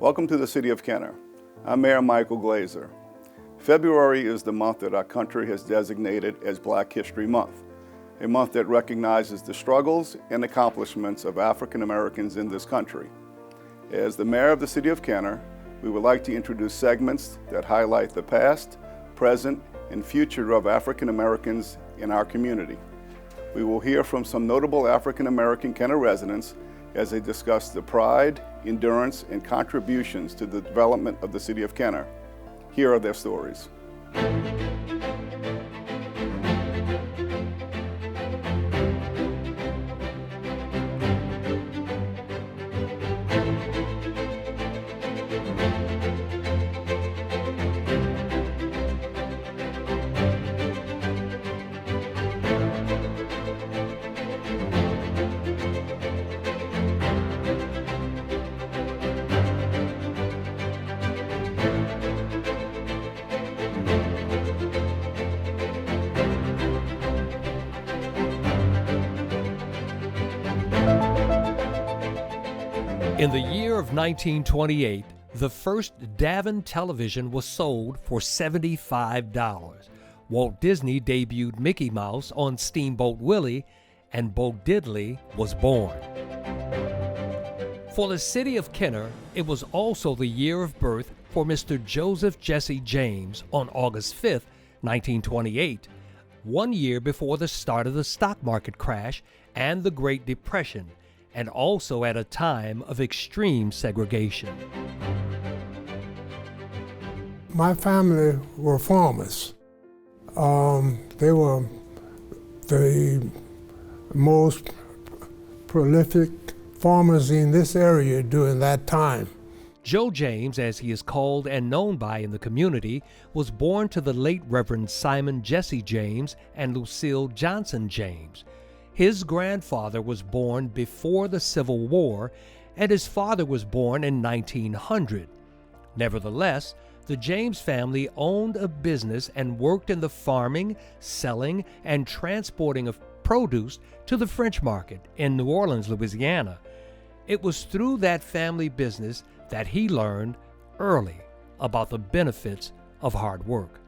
Welcome to the City of Kenner. I'm Mayor Michael Glazer. February is the month that our country has designated as Black History Month, a month that recognizes the struggles and accomplishments of African Americans in this country. As the Mayor of the City of Kenner, we would like to introduce segments that highlight the past, present, and future of African Americans in our community. We will hear from some notable African American Kenner residents as they discuss the pride, endurance, and contributions to the development of the City of Kenner. Here are their stories. In the year of 1928, the first Davin television was sold for $75. Walt Disney debuted Mickey Mouse on Steamboat Willie, and Bo Diddley was born. For the City of Kenner, it was also the year of birth for Mr. Joseph Jesse James on August 5, 1928, 1 year before the start of the stock market crash and the Great Depression, and also at a time of extreme segregation. My family were farmers. They were the most prolific farmers in this area during that time. Joe James, as he is called and known by in the community, was born to the late Reverend Simon Jesse James and Lucille Johnson James. His grandfather was born before the Civil War, and his father was born in 1900. Nevertheless, the James family owned a business and worked in the farming, selling, and transporting of produce to the French market in New Orleans, Louisiana. It was through that family business that he learned early about the benefits of hard work.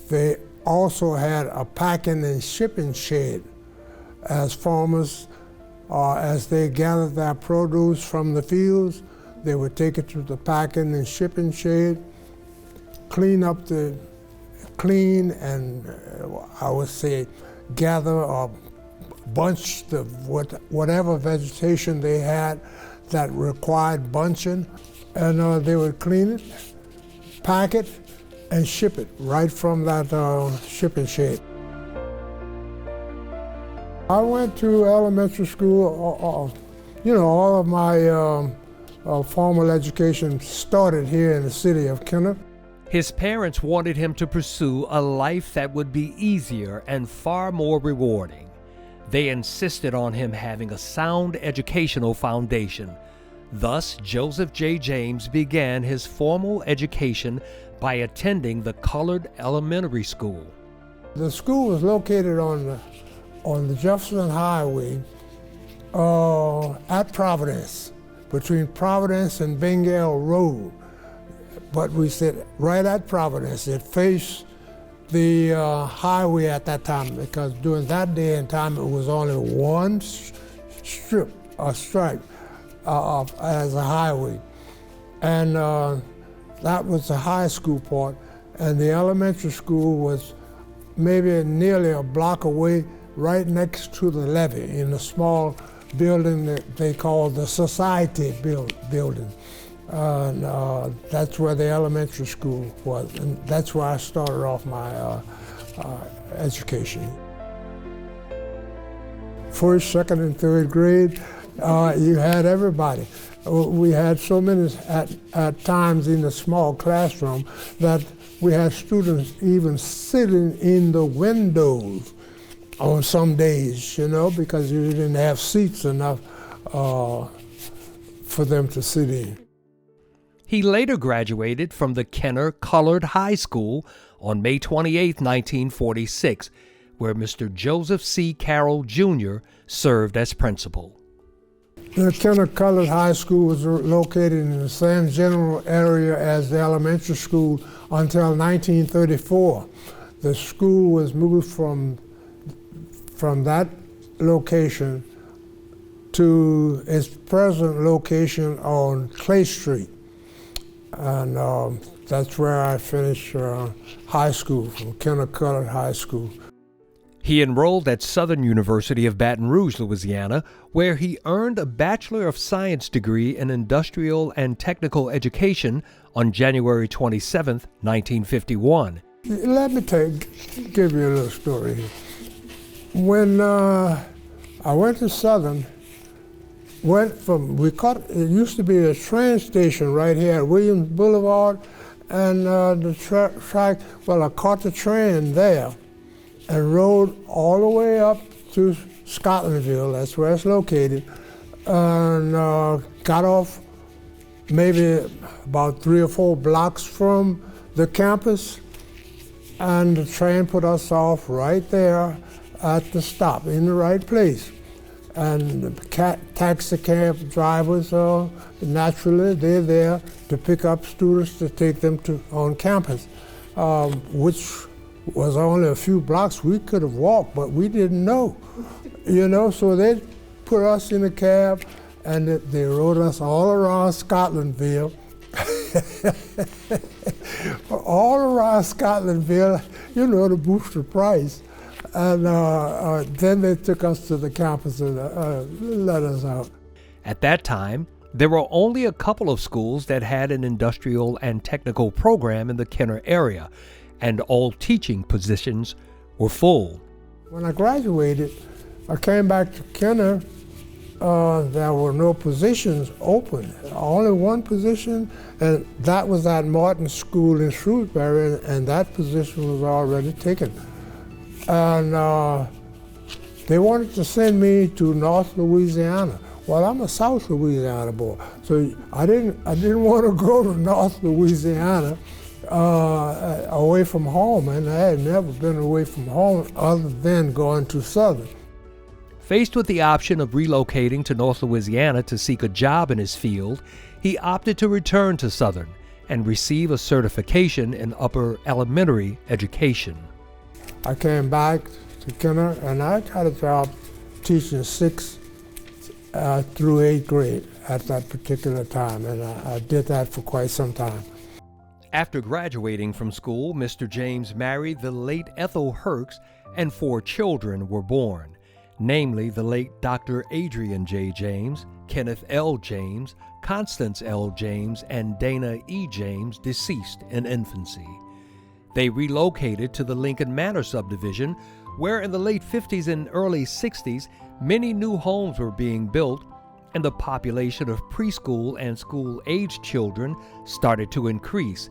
They also had a packing and shipping shed. As farmers, as they gathered their produce from the fields, they would take it to the packing and shipping shed, clean and I would say gather or bunch whatever vegetation they had that required bunching, and they would clean it, pack it, and ship it right from that shipping shed. I went to elementary school. All of my formal education started here in the City of Kenner. His parents wanted him to pursue a life that would be easier and far more rewarding. They insisted on him having a sound educational foundation. Thus, Joseph J. James began his formal education by attending the Colored Elementary School. The school was located on the Jefferson Highway at Providence, between Providence and Bengal Road. But we said right at Providence. It faced the highway at that time, because during that day and time it was only one stripe as a highway. And that was the high school part, and the elementary school was maybe nearly a block away, right next to the levee, in a small building that they called the Society Building. That's where the elementary school was, and that's where I started off my education. First, second, and third grade, you had everybody. We had so many at times in the small classroom that we had students even sitting in the windows on some days, because you didn't have seats enough for them to sit in. He later graduated from the Kenner Colored High School on May 28, 1946, where Mr. Joseph C. Carroll, Jr. served as principal. The Kenner Colored High School was located in the same general area as the elementary school until 1934. The school was moved from that location to its present location on Clay Street. And that's where I finished high school, from Kenner Colored High School. He enrolled at Southern University of Baton Rouge, Louisiana, where he earned a Bachelor of Science degree in Industrial and Technical Education on January 27, 1951. Let me give you a little story here. When I went to Southern, it used to be a train station right here at Williams Boulevard, and the track, I caught the train there and rode all the way up to Scotlandville, that's where it's located, and got off maybe about 3 or 4 blocks from the campus, and the train put us off right there at the stop, in the right place. And the taxi cab drivers, naturally, they're there to pick up students to take them on campus, which was only a few blocks. We could have walked, but we didn't know, so they put us in a cab and they rode us all around Scotlandville. All around Scotlandville, to boost the price. And then they took us to the campus and let us out. At that time, there were only a couple of schools that had an industrial and technical program in the Kenner area, and all teaching positions were full. When I graduated, I came back to Kenner. There were no positions open, only one position, and that was at Martin School in Shrewsbury, and that position was already taken. And they wanted to send me to North Louisiana. Well, I'm a South Louisiana boy, so I didn't want to go to North Louisiana away from home, and I had never been away from home other than going to Southern. Faced with the option of relocating to North Louisiana to seek a job in his field, he opted to return to Southern and receive a certification in upper elementary education. I came back to Kenner, and I got a job teaching 6th through 8th grade at that particular time, and I did that for quite some time. After graduating from school, Mr. James married the late Ethel Herx, and 4 children were born, namely the late Dr. Adrian J. James, Kenneth L. James, Constance L. James, and Dana E. James, deceased in infancy. They relocated to the Lincoln Manor subdivision, where in the late 50s and early 60s, many new homes were being built, and the population of preschool and school-aged children started to increase.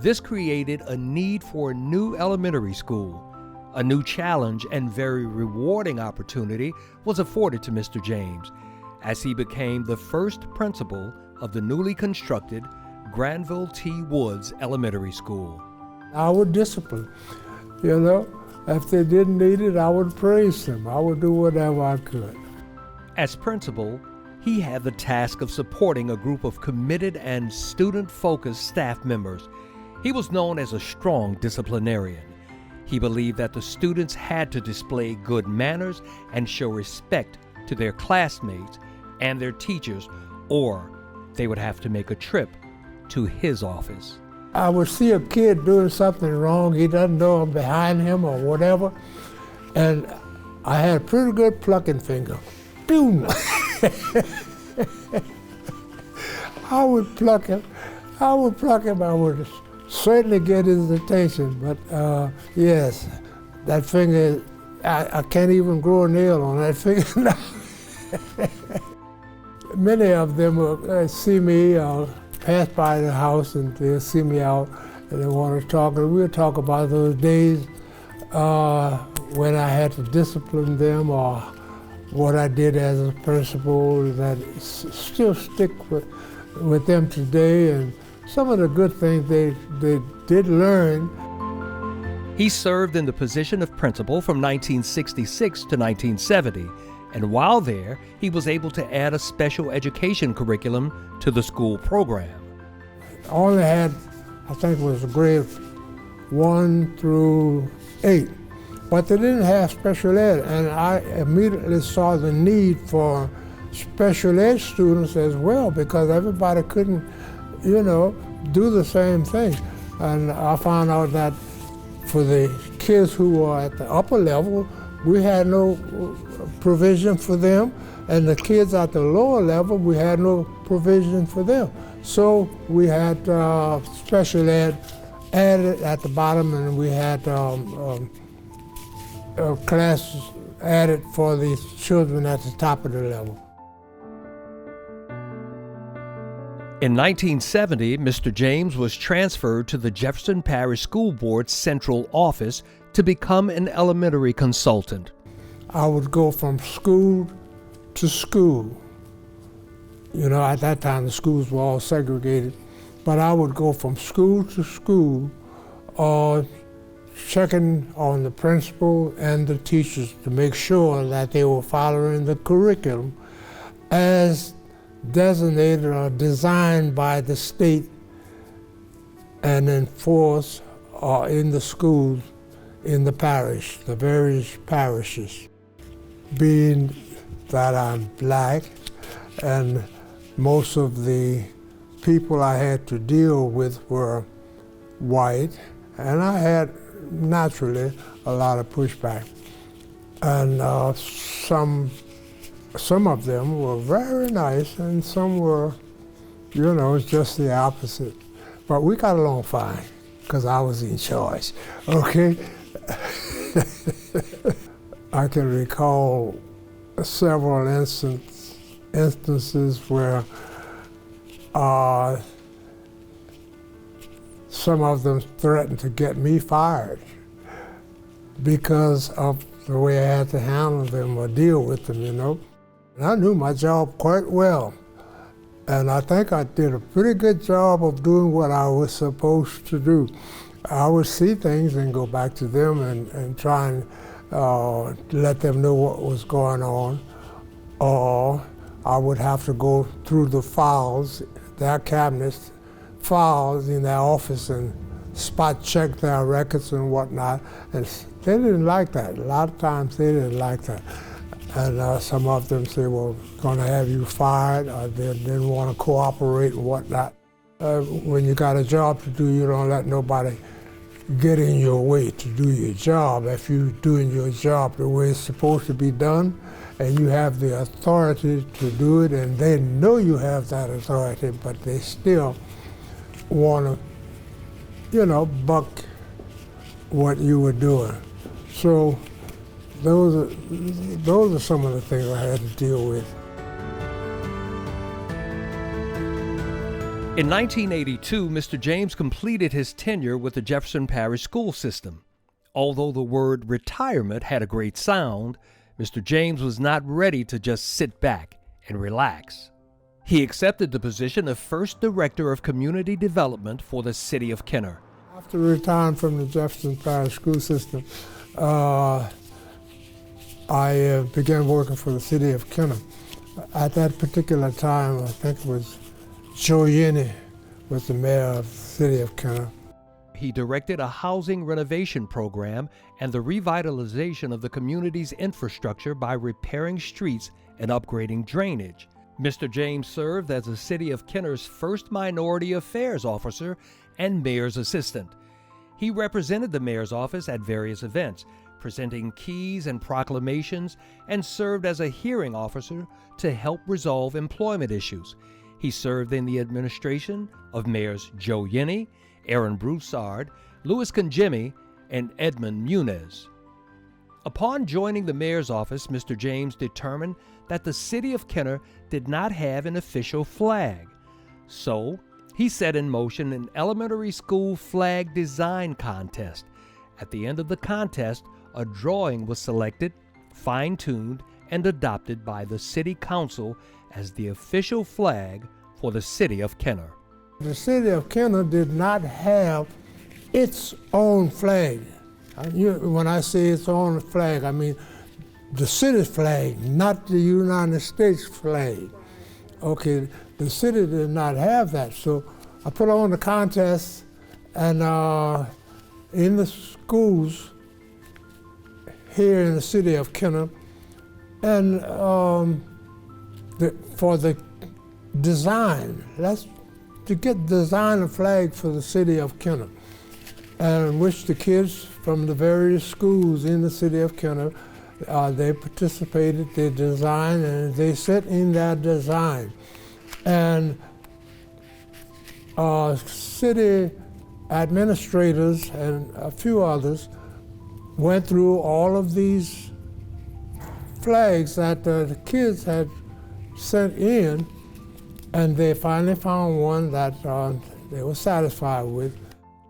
This created a need for a new elementary school. A new challenge and very rewarding opportunity was afforded to Mr. James, as he became the first principal of the newly constructed Granville T. Woods Elementary School. I would discipline, If they didn't need it, I would praise them. I would do whatever I could. As principal, he had the task of supporting a group of committed and student-focused staff members. He was known as a strong disciplinarian. He believed that the students had to display good manners and show respect to their classmates and their teachers, or they would have to make a trip to his office. I would see a kid doing something wrong, he doesn't know I'm behind him or whatever, and I had a pretty good plucking finger. Boom! I would pluck him, I would certainly get his attention, but yes, that finger, I can't even grow a nail on that finger now. Many of them will see me pass by the house and they'll see me out and they want to talk, and we'll talk about those days when I had to discipline them or what I did as a principal that still stick with them today, and some of the good things they did learn. He served in the position of principal from 1966 to 1970 and while there, he was able to add a special education curriculum to the school program. I only had, I think it was grade 1 through 8, but they didn't have special ed, and I immediately saw the need for special ed students as well, because everybody couldn't, do the same thing. And I found out that for the kids who were at the upper level, we had no provision for them, and the kids at the lower level, we had no provision for them. So we had special ed added at the bottom, and we had classes added for the children at the top of the level. In 1970, Mr. James was transferred to the Jefferson Parish School Board's central office to become an elementary consultant. I would go from school to school. At that time the schools were all segregated, but I would go from school to school, checking on the principal and the teachers to make sure that they were following the curriculum as designated or designed by the state and enforced in the schools in the parish, the various parishes. Being that I'm black and most of the people I had to deal with were white, and I had naturally a lot of pushback. And some of them were very nice, and some were, just the opposite. But we got along fine, because I was in charge, okay? I can recall several instances where some of them threatened to get me fired because of the way I had to handle them or deal with them, And I knew my job quite well, and I think I did a pretty good job of doing what I was supposed to do. I would see things and go back to them and try and let them know what was going on, or I would have to go through the files, their cabinets, files in their office and spot check their records and whatnot, and they didn't like that. A lot of times they didn't like that. And some of them say, well, going to have you fired, or they didn't want to cooperate and whatnot. When you got a job to do, you don't let nobody get in your way to do your job. If you're doing your job the way it's supposed to be done, and you have the authority to do it, and they know you have that authority, but they still want to, buck what you were doing. So those are some of the things I had to deal with. In 1982, Mr. James completed his tenure with the Jefferson Parish school system. Although the word retirement had a great sound, Mr. James was not ready to just sit back and relax. He accepted the position of First Director of Community Development for the City of Kenner. After retiring from the Jefferson Parish school system, I began working for the City of Kenner. At that particular time, I think it was Joe Yenny was the mayor of the City of Kenner. He directed a housing renovation program and the revitalization of the community's infrastructure by repairing streets and upgrading drainage. Mr. James served as the City of Kenner's first minority affairs officer and mayor's assistant. He represented the mayor's office at various events, presenting keys and proclamations, and served as a hearing officer to help resolve employment issues. He served in the administration of Mayors Joe Yenny, Aaron Broussard, Louis Conjemi, and Edmund Munez. Upon joining the mayor's office, Mr. James determined that the City of Kenner did not have an official flag. So, he set in motion an elementary school flag design contest. At the end of the contest, a drawing was selected, fine-tuned, and adopted by the City Council as the official flag for the City of Kenner. The City of Kenner did not have its own flag. When I say its own flag, I mean the city flag, not the United States flag. Okay, the city did not have that, so I put on the contest, and in the schools here in the city of Kenner, and for the design, that's to design a flag for the city of Kenner, and which the kids from the various schools in the city of Kenner, they participated, they designed, and they sent in their design. And city administrators and a few others went through all of these flags that the kids had sent in, and they finally found one that they were satisfied with.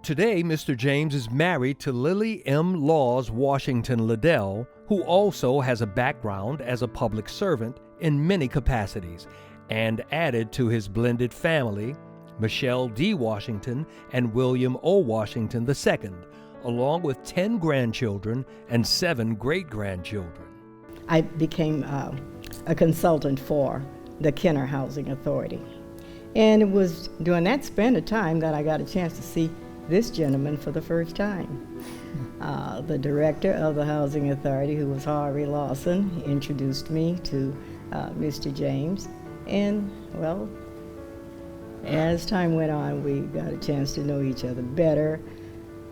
Today, Mr. James is married to Lillie M. Laws Washington Liddell, who also has a background as a public servant in many capacities, and added to his blended family, Michelle D. Washington and William O. Washington II, along with 10 grandchildren and 7 great-grandchildren. I became a consultant for the Kenner Housing Authority. And it was during that span of time that I got a chance to see this gentleman for the first time. The director of the Housing Authority, who was Harvey Lawson, introduced me to Mr. James. And, well, as time went on, we got a chance to know each other better.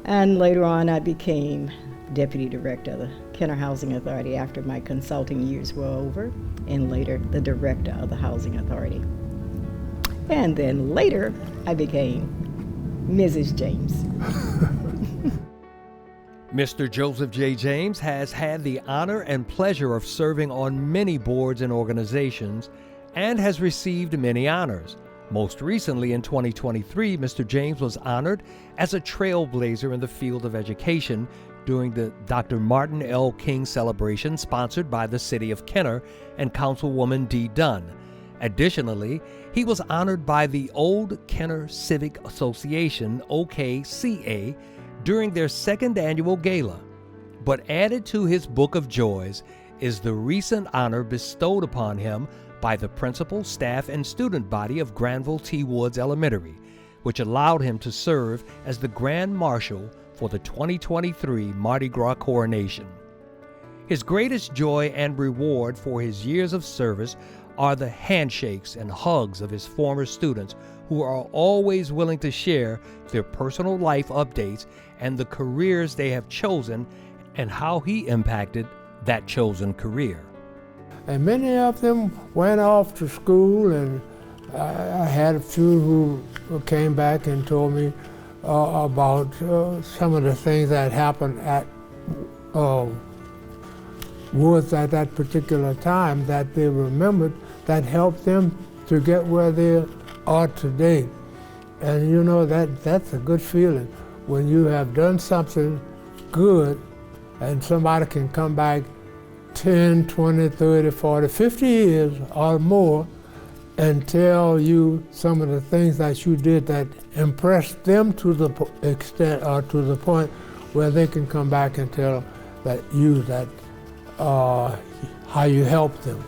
And later on, I became deputy director of the Kenner Housing Authority after my consulting years were over, and later the director of the Housing Authority. And then later, I became Mrs. James. Mr. Joseph J. James has had the honor and pleasure of serving on many boards and organizations and has received many honors. Most recently in 2023, Mr. James was honored as a trailblazer in the field of education during the Dr. Martin L. King celebration sponsored by the City of Kenner and Councilwoman Dee Dunn. Additionally, he was honored by the Old Kenner Civic Association, OKCA, during their second annual gala. But added to his Book of Joys is the recent honor bestowed upon him by the principal, staff, and student body of Granville T. Woods Elementary, which allowed him to serve as the Grand Marshal for the 2023 Mardi Gras coronation. His greatest joy and reward for his years of service are the handshakes and hugs of his former students who are always willing to share their personal life updates and the careers they have chosen and how he impacted that chosen career. And many of them went off to school, and I had a few who came back and told me about some of the things that happened at Woods at that particular time that they remembered that helped them to get where they are today. And you know, that's a good feeling when you have done something good and somebody can come back 10, 20, 30, 40, 50 years or more and tell you some of the things that you did that impressed them to the extent or to the point where they can come back and tell that you that how you helped them.